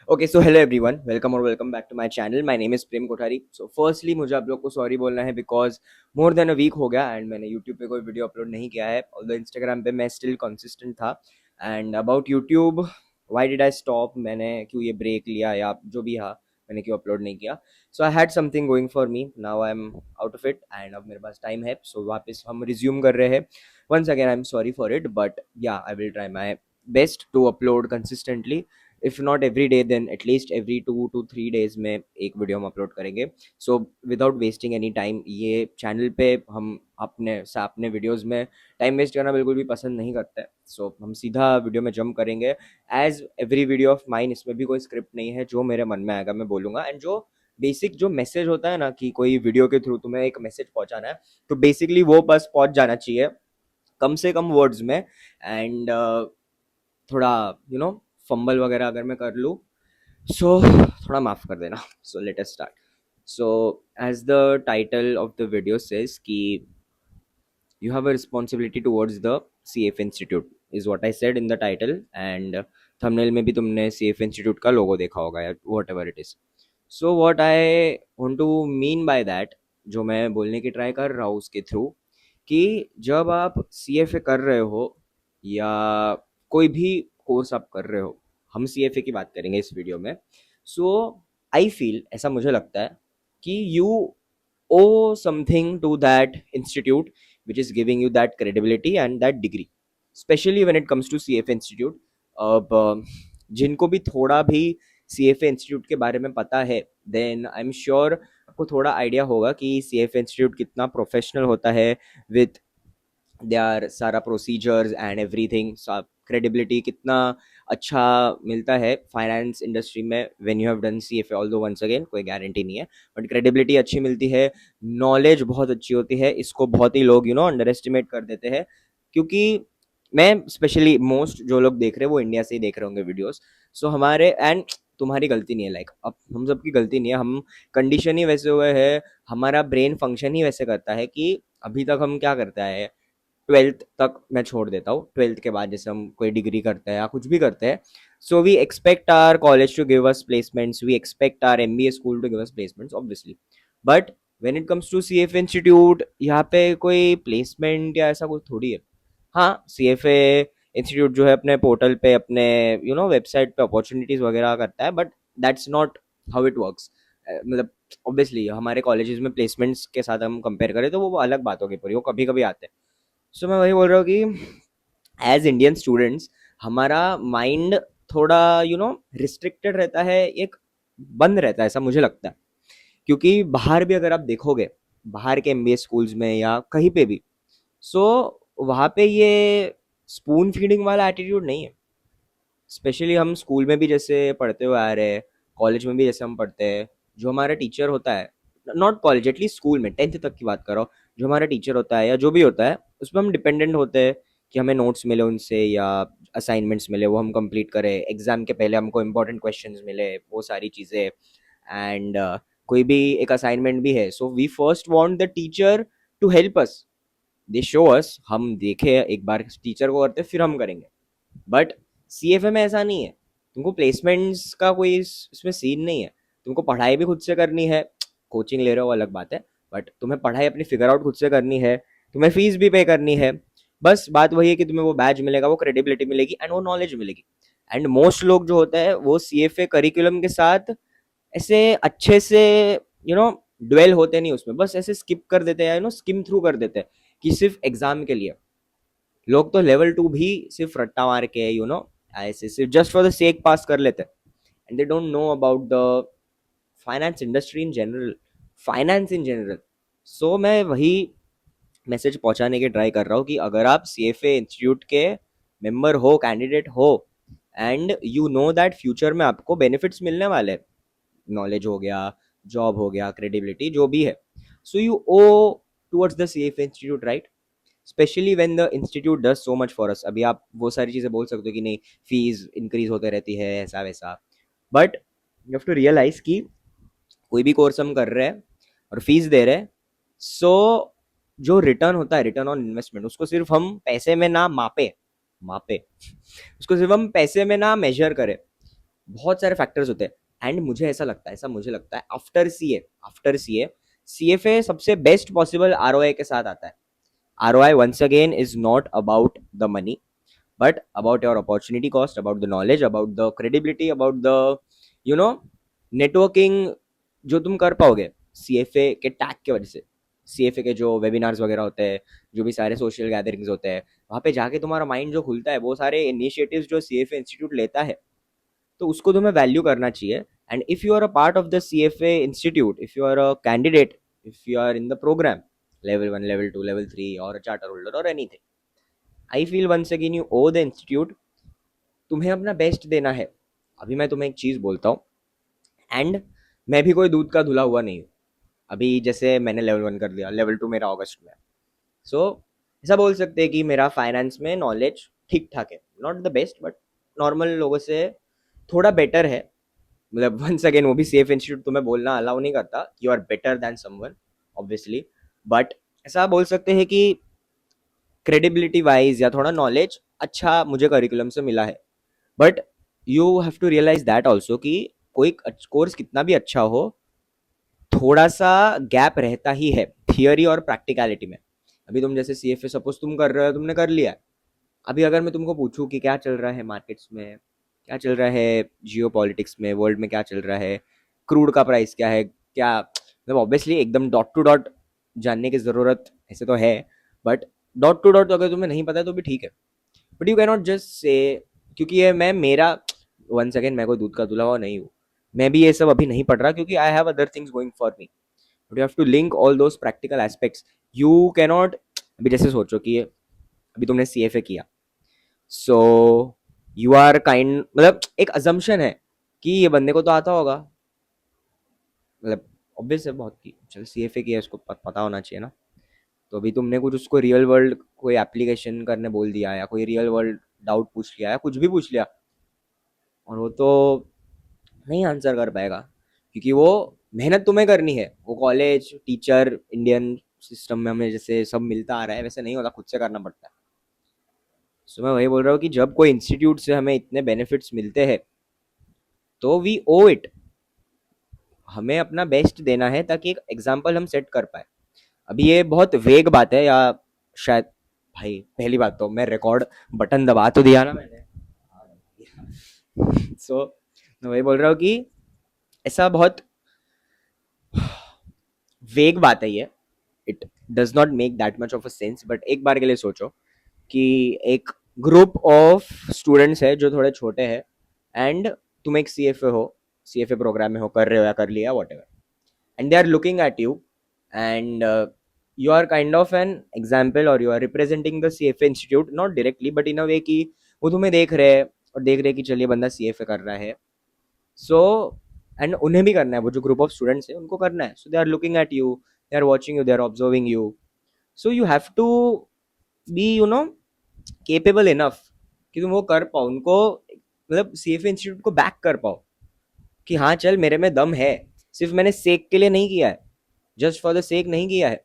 Okay so hello everyone, welcome और welcome back to my channel. My name is Prem Kothari. So firstly मुझे आप लोग को सॉरी बोलना है because more than a week हो गया एंड मैंने यूट्यूब पे कोई वीडियो अपलोड नहीं किया है। ऑल्दो इंस्टाग्राम पे मैं स्टिल कंसिस्टेंट था। And about YouTube, why did I stop, मैंने क्यों ये ब्रेक लिया या जो भी था, मैंने क्यों अपलोड नहीं किया। So I had something going for me, now I am out of it and अब मेरे पास टाइम है। सो वापस हम रिज्यूम कर रहे हैं। Once again I am sorry for it, but yeah I will try my best to upload consistently. If not every day then at least every 2 to 3 days में एक वीडियो हम अपलोड करेंगे। So without wasting any time, ये channel पे हम अपने videos में time waste करना बिल्कुल भी पसंद नहीं करते। सो हम सीधा वीडियो में जंप करेंगे। As every video of mine, इसमें भी कोई स्क्रिप्ट नहीं है, जो मेरे मन में आएगा मैं बोलूँगा। एंड जो बेसिक जो मैसेज होता है ना कि कोई वीडियो के थ्रू तुम्हें एक मैसेज पहुंचाना है, तो बेसिकली वो बस पहुंच जाना चाहिए कम से कम वर्ड्स में। एंड थोड़ा फंबल वगैरह अगर मैं कर लूँ, सो थोड़ा माफ़ कर देना। So let us start. So as the title of the video says कि you have a responsibility towards the CF Institute is what I said in the title, and thumbnail में भी तुमने CF Institute का लोगो देखा होगा या whatever it is. So what I want to mean by that, जो मैं बोलने की ट्राई कर रहा हूँ उसके थ्रू, कि जब आप CFA कर रहे हो या कोई भी कोर्स आप कर रहे हो, हम CFA की बात करेंगे इस वीडियो में। सो आई फील, ऐसा मुझे लगता है कि you owe something to that institute which is giving you that credibility and that degree, especially when it comes to CFA institute. अब जिनको भी थोड़ा भी CFA इंस्टीट्यूट के बारे में पता है, देन आई एम श्योर आपको थोड़ा आइडिया होगा कि CFA इंस्टीट्यूट कितना प्रोफेशनल होता है विथ देयर सारा प्रोसीजर्स एंड एवरीथिंग। क्रेडिबिलिटी कितना अच्छा मिलता है फाइनेंस इंडस्ट्री में when you have done CFA। Although once again कोई गारंटी नहीं है, बट क्रेडिबिलिटी अच्छी मिलती है, नॉलेज बहुत अच्छी होती है। इसको बहुत ही लोग अंडर एस्टिमेट कर देते हैं, क्योंकि मैं स्पेशली मोस्ट जो लोग देख रहे हैं वो इंडिया से ही देख रहे होंगे वीडियोस। सो हमारे एंड तुम्हारी गलती नहीं है, लाइक अब हम सबकी गलती नहीं है, हम कंडीशन ही वैसे हुए हैं, हमारा ब्रेन फंक्शन ही वैसे करता है कि अभी तक हम क्या करता है, 12th तक मैं छोड़ देता हूँ। 12th के बाद जैसे हम कोई डिग्री करते हैं या कुछ भी करते हैं, so we expect our college to give us placements, we expect our MBA school to give us placements obviously. But when it comes to CFA institute, यहाँ पे कोई प्लेसमेंट या ऐसा कुछ थोड़ी है। हाँ, CFA इंस्टीट्यूट जो है अपने पोर्टल पे, अपने वेबसाइट पे अपॉर्चुनिटीज वगैरह करता है, but that's not how it works. मतलब ऑब्वियसली हमारे कॉलेजेस में प्लेसमेंट्स के साथ हम कंपेयर करें तो वो अलग बात होगी पूरी, वो कभी कभी आते हैं। सो मैं वही बोल रहा हूँ कि एज इंडियन स्टूडेंट्स हमारा माइंड थोड़ा रिस्ट्रिक्टेड रहता है, एक बंद रहता है, ऐसा मुझे लगता है। क्योंकि बाहर भी अगर आप देखोगे, बाहर के MBA स्कूल्स में या कहीं पे भी, सो वहाँ पे ये स्पून फीडिंग वाला एटीट्यूड नहीं है। स्पेशली हम स्कूल में भी जैसे पढ़ते हुए आ रहे हैं, कॉलेज में भी जैसे हम पढ़ते हैं, जो हमारा टीचर होता है, नॉट कॉलेज, एटलीस्ट स्कूल में 10th तक की बात कर रहा हूँ, जो हमारा टीचर होता है या जो भी होता है, उसमें हम डिपेंडेंट होते हैं कि हमें नोट्स मिले उनसे या असाइनमेंट्स मिले, वो हम कंप्लीट करें, एग्जाम के पहले हमको इंपॉर्टेंट क्वेश्चंस मिले, वो सारी चीज़ें। एंड कोई भी एक असाइनमेंट भी है, so we first want the teacher to help us, they show us, हम देखे एक बार टीचर को करते फिर हम करेंगे। बट CFA में ऐसा नहीं है, तुमको प्लेसमेंट्स का कोई इसमें सीन नहीं है। तुमको पढ़ाई भी खुद से करनी है, कोचिंग ले रहे हो अलग बात है, बट तुम्हें पढ़ाई अपनी फिगर आउट खुद से करनी है, तुम्हें फीस भी पे करनी है। बस बात वही है कि तुम्हें वो बैज मिलेगा, वो क्रेडिबिलिटी मिलेगी एंड वो नॉलेज मिलेगी। एंड मोस्ट लोग जो होते हैं वो CFA करिकुलम के साथ ऐसे अच्छे से यू नो ड्वेल होते नहीं उसमें, बस ऐसे स्किप कर देते हैं, स्किम थ्रू कर देते हैं कि सिर्फ एग्जाम के लिए। लोग तो लेवल 2 भी सिर्फ रट्टा मार के ऐसे सिर्फ just for the sake pass कर लेते हैं, and they don't know about the finance industry in general, finance in general. So मैं वही मैसेज पहुंचाने की ट्राई कर रहा हूँ कि अगर आप CFA इंस्टीट्यूट के मेंबर हो, कैंडिडेट हो, and you know that future में आपको बेनिफिट्स मिलने वाले, नॉलेज हो गया, जॉब हो गया, क्रेडिबिलिटी जो भी है, so you owe towards the CFA institute, right? Specially when the institute does so much for us. अभी आप वो सारी चीज़ें बोल सकते हो कि नहीं, फीस इंक्रीज होते रहती है, ऐसा वैसा, but you have to realise कि कोई भी कोर्स हम कर रहे हैं और फीस दे रहे हैं, सो जो रिटर्न होता है, रिटर्न ऑन इन्वेस्टमेंट, उसको सिर्फ हम पैसे में ना मापे मापे उसको सिर्फ हम पैसे में ना मेजर करें, बहुत सारे फैक्टर्स होते हैं। एंड मुझे ऐसा लगता है, ऐसा मुझे लगता है, आफ्टर CFA सबसे बेस्ट पॉसिबल ROI के साथ आता है। ROI once again is not about the money, but about your opportunity cost, about the knowledge, about the credibility, about the you know networking जो तुम कर पाओगे CFA के टैग के वजह से। CFA के जो वेबिनार्स वगैरह होते हैं, जो भी सारे सोशल गैदरिंग्स होते हैं, वहाँ पे जाके तुम्हारा माइंड जो खुलता है, वो सारे इनिशिएटिव्स जो CFA इंस्टीट्यूट लेता है, तो उसको तुम्हें वैल्यू करना चाहिए। And if you are a part of the CFA institute, if you are a candidate, if you are in the programme level 1, level 2, level 3 और अ चार्टर होल्डर और anything, I feel once again you owe the institute, तुम्हें अपना best देना है। अभी मैं तुम्हें एक चीज़ बोलता हूँ, एंड मैं भी कोई दूध का धुला हुआ नहीं हूँ। अभी जैसे मैंने लेवल 1 कर लिया, लेवल 2 मेरा अगस्त में। सो ऐसा बोल सकते हैं कि मेरा फाइनेंस में नॉलेज ठीक ठाक है, not the best but normal लोगों से थोड़ा बेटर है। मतलब वंस अगेन वो भी सेफ इंस्टीट्यूट तुम्हें बोलना अलाउ नहीं करता you are better than someone, obviously. But ऐसा बोल सकते हैं कि क्रेडिबिलिटी वाइज या थोड़ा नॉलेज अच्छा मुझे करिकुलम से मिला है। But you have to realise that also कि कोई कोर्स कितना भी अच्छा हो, थोड़ा सा गैप रहता ही है थियोरी और प्रैक्टिकलिटी में। अभी तुम जैसे CFA सपोज तुम कर रहे हो, तुमने कर लिया। अभी अगर मैं तुमको पूछूं कि क्या चल रहा है मार्केट्स में, क्या चल रहा है जियो पॉलिटिक्स में, वर्ल्ड में क्या चल रहा है, क्रूड का प्राइस क्या है, क्या मतलब ऑब्वियसली एकदम डॉट टू डॉट जानने की ज़रूरत ऐसे तो है, बट डॉट टू डॉट अगर तुम्हें नहीं पता है तो भी ठीक है। But you cannot just say, क्योंकि ये मैं मेरा वन सेकेंड, मैं कोई दूध का धुला हुआ नहीं हूँ, मैं भी ये सब अभी नहीं पढ़ रहा क्योंकि I have other things going for me. But you have to link all those practical aspects. You cannot, अभी जैसे सोचो कि अभी तुमने CFA किया, सो यू आर काइंड, मतलब एक अजम्पशन है कि ये बंदे को तो आता होगा, मतलब ऑब्वियस है बहुत कि चल CFA किया, उसको पता होना चाहिए ना। तो अभी तुमने कुछ उसको रियल वर्ल्ड कोई एप्लीकेशन करने बोल दिया या कोई रियल वर्ल्ड डाउट पूछ लिया या कुछ भी पूछ लिया, और वो तो नहीं आंसर कर पाएगा क्योंकि वो मेहनत तुम्हें करनी है। वो कॉलेज टीचर इंडियन सिस्टम में हमें जैसे सब मिलता आ रहा है वैसे नहीं होता, खुद से करना पड़ता है। सो मैं वही बोल रहा हूँ कि जब कोई इंस्टीट्यूट से हमें इतने बेनिफिट्स मिलते हैं तो वी ओ इट, हमें अपना बेस्ट देना है ताकि एक एग्जाम्पल हम सेट कर पाए। अभी ये बहुत वेग बात है, या शायद, भाई पहली बात तो मैं रिकॉर्ड बटन दबा तो दिया ना मैंने। सो मैं वही बोल रहा हूँ कि ऐसा बहुत वेग बात है ये, it does not make that much of a sense. But एक बार के लिए सोचो कि एक ग्रुप ऑफ स्टूडेंट्स है जो थोड़े छोटे हैं, एंड तुम एक CFA हो, CFA प्रोग्राम में हो, कर रहे हो या कर लिया what ever, and they are looking at you, and you are kind of an example or you are representing the CFA institute not directly but in a way कि वो तुम्हें देख रहे हैं और देख रहे हैं कि चलिए बंदा CFA कर रहा है। सो एंड उन्हें भी करना है, वो जो ग्रुप ऑफ स्टूडेंट्स है उनको करना है, so they are looking at you, they are watching you, they are observing you. So you have to be capable enough कि तुम वो कर पाओ, उनको मतलब CFA इंस्टीट्यूट को बैक कर पाओ कि हाँ चल मेरे में दम है, सिर्फ मैंने सेक के लिए नहीं किया है, जस्ट फॉर द सेक नहीं किया है,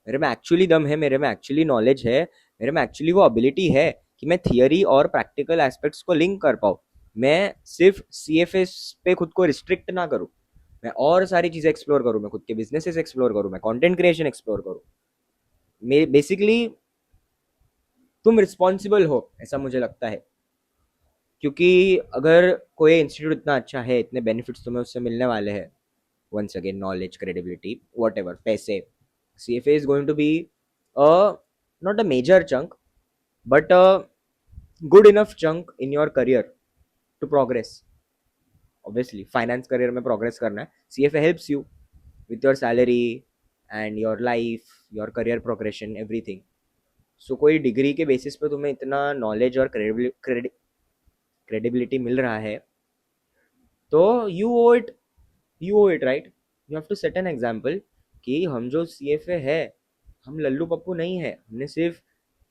मेरे में एक्चुअली दम है, मेरे में एक्चुअली नॉलेज है, मेरे में एक्चुअली वो एबिलिटी है कि मैं थियरी और प्रैक्टिकल एस्पेक्ट्स को लिंक कर पाऊँ। मैं सिर्फ CFA पे खुद को रिस्ट्रिक्ट ना करूँ, मैं और सारी चीज़ें एक्सप्लोर करूँ, मैं खुद के बिजनेसेस एक्सप्लोर करूँ, मैं कंटेंट क्रिएशन एक्सप्लोर करूँ। मेरे बेसिकली तुम रिस्पॉन्सिबल हो, ऐसा मुझे लगता है। क्योंकि अगर कोई इंस्टीट्यूट इतना अच्छा है, इतने बेनिफिट्स तुम्हें उससे मिलने वाले हैं, once again knowledge, credibility, whatever, paise, CFA is going to be a not a major chunk but a good enough chunk in your career to progress. Obviously finance career में progress करना है, CFA helps you with your salary and your life, your career progression, everything. So कोई degree के basis पे तुम्हें इतना knowledge और credibility मिल रहा है, तो you owe it right. You have to set an example कि हम जो CFA है, हम लल्लू पप्पू नहीं है, हमने सिर्फ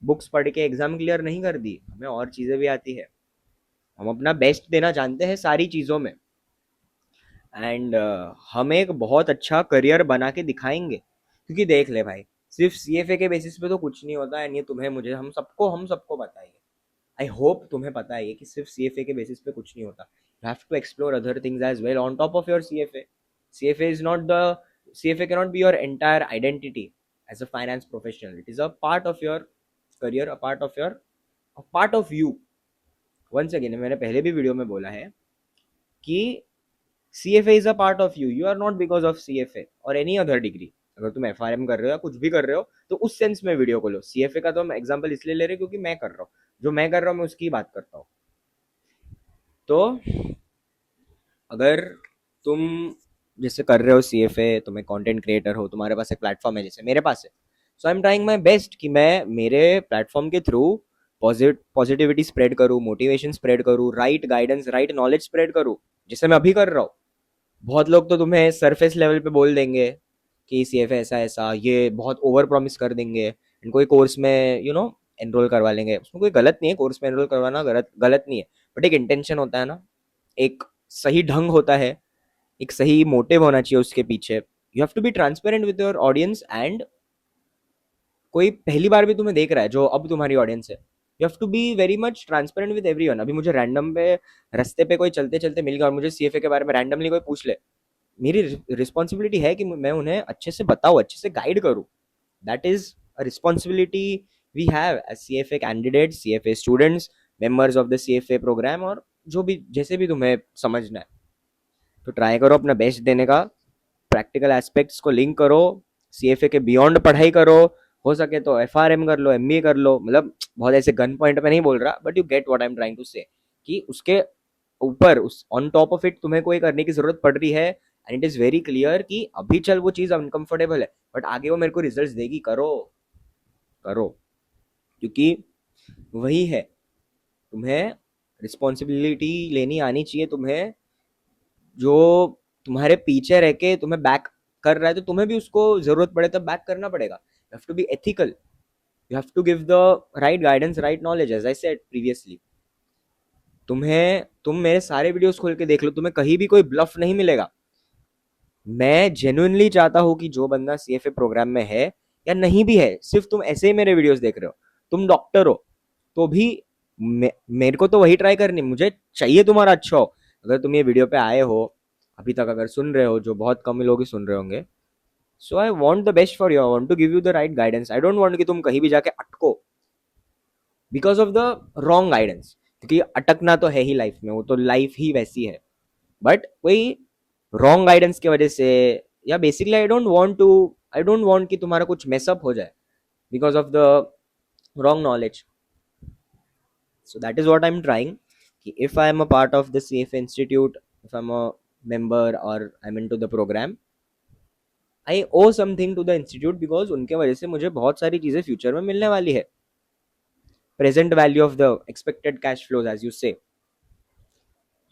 बुक्स पढ़ के एग्जाम क्लियर नहीं कर दी, हमें और चीज़ें भी आती है, हम अपना बेस्ट देना जानते हैं सारी चीज़ों में, एंड हम एक बहुत अच्छा करियर बना के दिखाएंगे। क्योंकि देख ले भाई, सिर्फ CFA के बेसिस पे तो कुछ नहीं होता, एंड ये तुम्हें मुझे हम सबको पता है, आई होप तुम्हें पता है कि सिर्फ CFA के बेसिस पे कुछ नहीं होता। You have to explore other things as well on top of your CFA. CFA is not the CFA cannot be your entire identity as a finance professional. It is a part of your career, a part of you. Once again, मैंने पहले भी video में बोला है कि CFA is a part of you. You are not because of CFA or any other degree. अगर तुम FRM कर रहे हो या कुछ भी कर रहे हो तो उस सेंस में वीडियो को लो. CFA का तो हम एग्जांपल इसलिए ले रहे हैं क्योंकि मैं कर रहा हूँ, जो मैं कर रहा हूँ मैं उसकी बात करता हूँ. तो अगर तुम जैसे कर रहे हो CFA, तुम्हें कंटेंट क्रिएटर हो, तुम्हारे पास एक प्लेटफॉर्म है जैसे मेरे पास है, so I am trying my best कि मैं मेरे प्लेटफॉर्म के थ्रू पॉजिटिविटी स्प्रेड करूँ, मोटिवेशन स्प्रेड करूँ, right guidance, right knowledge spread करूँ, जैसे मैं अभी कर रहा हूँ. बहुत लोग तो तुम्हें सरफेस लेवल पे बोल देंगे कि CFA ऐसा ऐसा, ये बहुत ओवर प्रॉमिस कर देंगे, इनको कोई कोर्स में एनरोल करवा लेंगे. उसमें कोई गलत नहीं है, कोर्स में एनरोल करवाना गलत गलत नहीं है, बट एक इंटेंशन होता है ना, एक सही ढंग होता है, एक सही मोटिव होना चाहिए उसके पीछे. You have to be transparent with your audience. And कोई पहली बार भी तुम्हें देख रहा है जो अब तुम्हारी ऑडियंस है, you have to be very much transparent with everyone. अभी मुझे रैंडम पे रास्ते पे कोई चलते चलते मिल गया और मुझे CFA के बारे में रैंडमली कोई पूछ ले, मेरी रिस्पॉन्सिबिलिटी है कि मैं उन्हें अच्छे से बताऊँ, अच्छे से गाइड करूँ. That is a responsibility we have as CFA candidates, CFA students, members of the CFA programme, और जो भी जैसे भी तुम्हें समझना है. तो ट्राई करो अपना बेस्ट देने का, प्रैक्टिकल एस्पेक्ट्स को लिंक करो, CFA के बियॉन्ड पढ़ाई करो, हो सके तो FRM कर लो, MBA कर लो. मतलब बहुत ऐसे गन पॉइंट पे नहीं बोल रहा, but you get what I am trying to say, कि उसके ऊपर उस ऑन टॉप ऑफ इट तुम्हें कोई करने की जरूरत पड़ रही है and it is very clear कि अभी चल वो चीज अनकंफर्टेबल है बट आगे वो मेरे को रिजल्ट्स देगी, करो करो. क्योंकि वही है, तुम्हें रिस्पॉन्सिबिलिटी लेनी आनी चाहिए. तुम्हें जो तुम्हारे पीछे रह के तुम्हें बैक कर रहा है तो तुम्हें भी उसको जरूरत पड़े तब बैक करना पड़ेगा. You have to be ethical, you have to give the right guidance, right knowledge. As I said previously, तुम मेरे सारे वीडियोस खोल के देख लो, तुम्हें कहीं भी कोई ब्लफ नहीं मिलेगा. मैं जेन्युइनली चाहता हूं कि जो बंदा CFA प्रोग्राम में है या नहीं भी है, सिर्फ तुम ऐसे ही मेरे वीडियोस देख रहे हो, तुम डॉक्टर हो तो भी मेरे को तो वही ट्राई करनी, मुझे चाहिए तुम्हारा अच्छा हो. अगर तुम ये वीडियो पे आए हो, अभी तक अगर सुन रहे हो, जो बहुत कम लोग ही सुन रहे होंगे, so I want the best for you, I want to give you the right guidance. I don't want कि तुम कहीं भी जाके अटको because of the wrong guidance. क्योंकि अटकना तो है ही लाइफ में, वो तो लाइफ ही वैसी है. बट कोई रॉन्ग गाइडेंस की वजह से, या बेसिकली आई डोंट वांट कि तुम्हारा कुछ मेसअप हो जाए because of the wrong knowledge. So that is what I am trying, कि if I am a part of the CFA institute, if I am a member or I'm into the program, I owe something to the institute because उनके वजह से मुझे बहुत सारी चीजें future में मिलने वाली है. Present value of the expected cash flows as you say.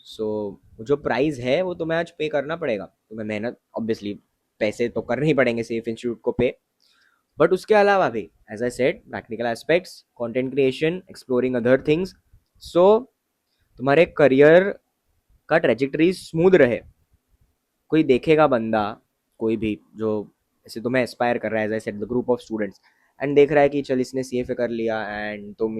So जो प्राइस है वो तुम्हें आज पे करना पड़ेगा. तुम्हें मेहनत, ऑब्वियसली पैसे तो करने ही पड़ेंगे सेफ इंस्टीट्यूट को पे, बट उसके अलावा भी as I said practical aspects, content creation, exploring other things, so तुम्हारे करियर का ट्रेजेक्टरी स्मूथ रहे. कोई देखेगा बंदा, कोई भी जो ऐसे तुम्हें एस्पायर कर रहा है, as I said the group of students, and देख रहा है कि चल इसने CFA कर लिया एंड तुम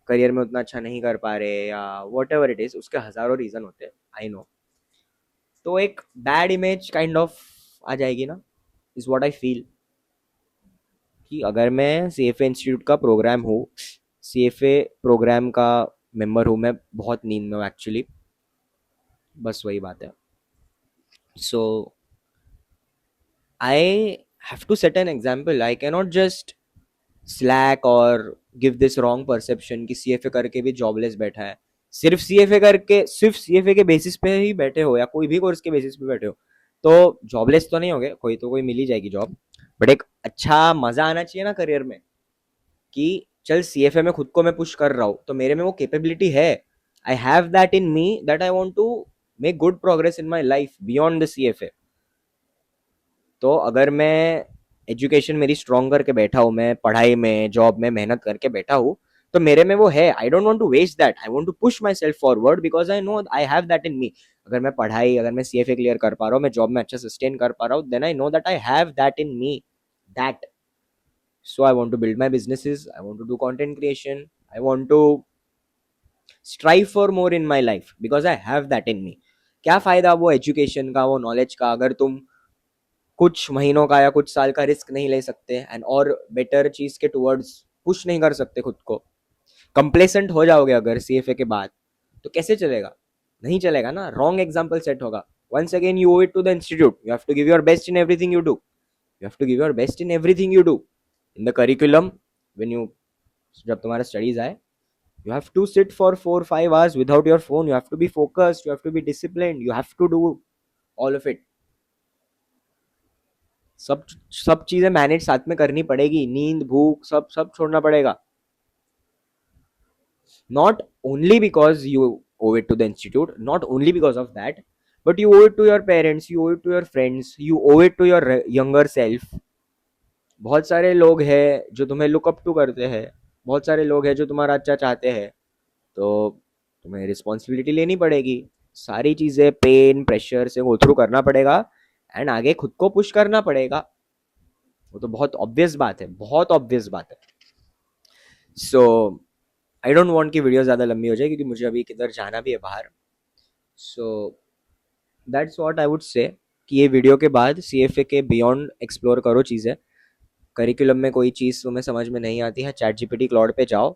करियर में उतना अच्छा नहीं कर पा रहे, या वॉट एवर इट इज, उसके हजारों रीजन होते हैं, आई नो. तो एक बैड इमेज काइंड ऑफ आ जाएगी ना, इज व्हाट आई फील. कि अगर मैं CFA इंस्टीट्यूट का प्रोग्राम हूँ, CFA प्रोग्राम का मेंबर हूँ, मैं बहुत नींद में हूँ एक्चुअली, बस वही बात है. So I have to set an example. I cannot just slack और गिव दिस रॉन्ग परसेप्शन कि CFA करके भी जॉबलेस बैठा है. सिर्फ CFA के बेसिस पे ही बैठे हो या कोई भी कोर्स के बेसिस पे बैठे हो तो जॉबलेस तो नहीं हो गए, कोई मिल ही जाएगी जॉब. बट एक अच्छा मजा आना चाहिए ना करियर में, कि चल CFA में खुद को मैं पुश कर रहा हूँ तो मेरे में वो कैपेबिलिटी है. I have that in me that I want to make good progress in my life beyond the CFA. तो अगर मैं एजुकेशन मेरी स्ट्रॉन्ग करके बैठा हूँ, मैं पढ़ाई में, जॉब में मेहनत करके बैठा हूँ, तो मेरे में वो है. I don't want to waste that, I want to push myself forward because I know I have that in me. अगर मैं पढ़ाई, अगर मैं CFA क्लियर कर पा रहा हूँ, मैं जॉब में अच्छा सस्टेन कर पा रहा हूँ, then I know that I have that in me. That, so I want to build my businesses, I want to do content creation, I want to strive for more in my life because I have that in me. क्या फायदा वो education का, वो knowledge का, अगर तुम कुछ महीनों का या कुछ साल का रिस्क नहीं ले सकते एंड और बेटर चीज के टुवर्ड्स पुश नहीं कर सकते खुद को, कंप्लेसेंट हो जाओगे अगर सीएफए के बाद, तो कैसे चलेगा? नहीं चलेगा ना, रॉन्ग एग्जाम्पल सेट होगा। once again you owe it to the institute, you have to give your best in everything you do, you have to give your best in everything you do in the curriculum। when you जब तुम्हारा studies आए, you have to sit for 4 5 hours without your phone, you have to be focused, you have to be disciplined, you have to do all of it। सब सब चीजें manage साथ में करनी पड़ेगी, नींद भूख सब सब छोड़ना पड़ेगा। not only because you owe it to the institute, not only because of that, but you owe it to your parents, you owe it to your friends, you owe it to your younger self। बहुत सारे लोग हैं जो तुम्हें look up to करते हैं, बहुत सारे लोग हैं जो तुम्हारा अच्छा चाहते हैं, तो तुम्हें रिस्पॉन्सिबिलिटी लेनी पड़ेगी, सारी चीज़ें पेन प्रेशर से गो थ्रू करना पड़ेगा एंड आगे खुद को पुश करना पड़ेगा। वो तो बहुत ऑब्वियस बात है, बहुत ऑब्वियस बात है। सो आई डोंट वांट कि वीडियो ज़्यादा लंबी हो जाए क्योंकि मुझे अभी किधर जाना भी है बाहर। So that's what I would say कि ये वीडियो के बाद सीएफए के बियॉन्ड एक्सप्लोर करो चीज़ें। करिकुलम में कोई चीज़ तुम्हें समझ में नहीं आती है, चैट जीपीटी क्लाउड पे जाओ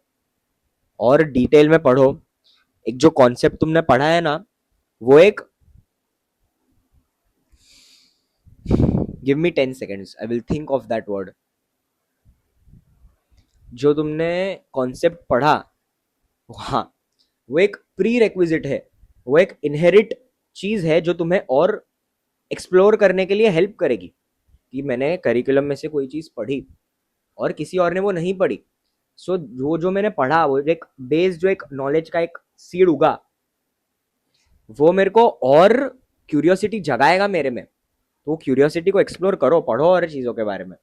और डिटेल में पढ़ो। एक जो कॉन्सेप्ट तुमने पढ़ा है ना, वो एक give me 10 seconds, I will think of that word. जो तुमने कॉन्सेप्ट पढ़ा, हाँ, वो एक प्री रेक्विजिट है, वो एक इनहेरिट चीज है जो तुम्हें और एक्सप्लोर करने के लिए हेल्प करेगी। कि मैंने करिकुलम में से कोई चीज पढ़ी और किसी और ने वो नहीं पढ़ी, सो वो जो मैंने पढ़ा, वो एक बेस, जो एक नॉलेज का एक सीड उगा, वो मेरे को और क्यूरियोसिटी जगाएगा मेरे में। तो क्यूरियोसिटी को एक्सप्लोर करो, पढ़ो और चीज़ों के बारे में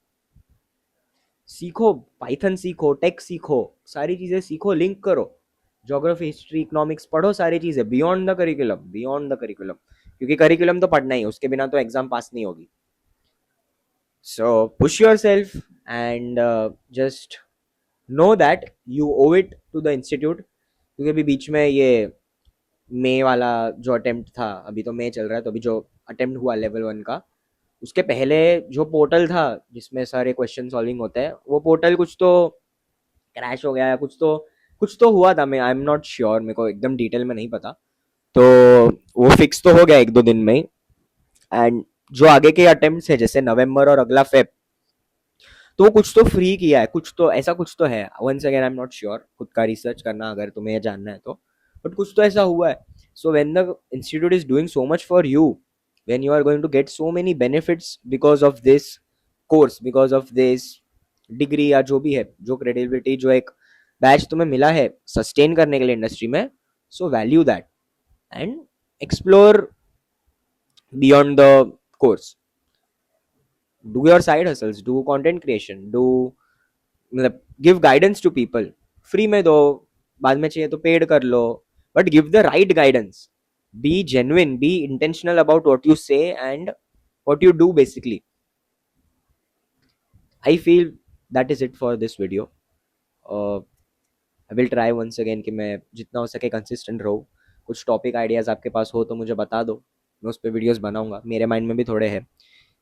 सीखो, पाइथन सीखो, टेक सीखो, सारी चीज़ें सीखो, लिंक करो, ज्योग्राफी हिस्ट्री इकोनॉमिक्स पढ़ो, सारी चीज़ें beyond the curriculum, beyond the curriculum, क्योंकि करिकुलम तो पढ़ना ही, उसके बिना तो एग्जाम पास नहीं होगी। So push yourself and just know that you owe it to the institute. क्योंकि अभी बीच में ये मे वाला जो अटेम्प्ट था, अभी तो मे चल रहा है, तो अभी जो अटेम्प्ट हुआ लेवल 1 का, उसके पहले जो पोर्टल था जिसमें सारे क्वेश्चन सॉल्विंग होते हैं, वो पोर्टल कुछ तो क्रैश हो गया है, कुछ तो हुआ था। मैं आई एम नॉट श्योर, मेरे को एकदम डिटेल में नहीं पता। तो वो फिक्स तो हो गया 1 2 दिन में ही। एंड जो आगे के अटेम्प्ट है जैसे नवंबर और अगला फेब, तो वो कुछ तो फ्री किया है, कुछ तो ऐसा कुछ तो है। Once again I am not sure, खुद का रिसर्च करना अगर तुम्हें ये जानना है तो, बट कुछ तो ऐसा हुआ है। So when the institute is doing so much for you, when you are going to get so many benefits because of this course, because of this degree या जो भी है, जो क्रेडिबिलिटी, जो एक बैच तुम्हें मिला है सस्टेन करने के लिए इंडस्ट्री में, so value that and explore beyond the course. Do your side hustles, do content creation, do, मतलब give guidance to people. Free में दो, बाद में चाहिए तो पेड कर लो, but give the right guidance. Be genuine, be intentional about what you say and what you do basically। I feel that is it for this video। I will try once again कि मैं जितना हो सके consistent रहूँ। कुछ topic ideas आपके पास हो तो मुझे बता दो, मैं उस पर वीडियोज़ बनाऊंगा। मेरे माइंड में भी थोड़े हैं,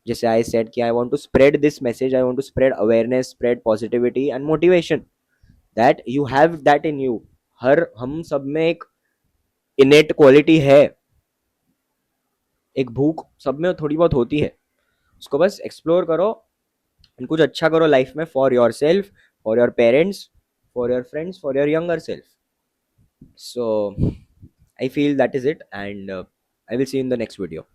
जैसे आई सेड कि I want to spread this message, I want to spread awareness, spread positivity and motivation, that you have that in you. हर हम सब में एक इनेट क्वालिटी है, एक भूख सब में थोड़ी बहुत होती है, उसको बस एक्सप्लोर करो एंड कुछ अच्छा करो लाइफ में, for your self, for your parents, for your friends, for your younger self. So I feel that is it and I will see you in the next video.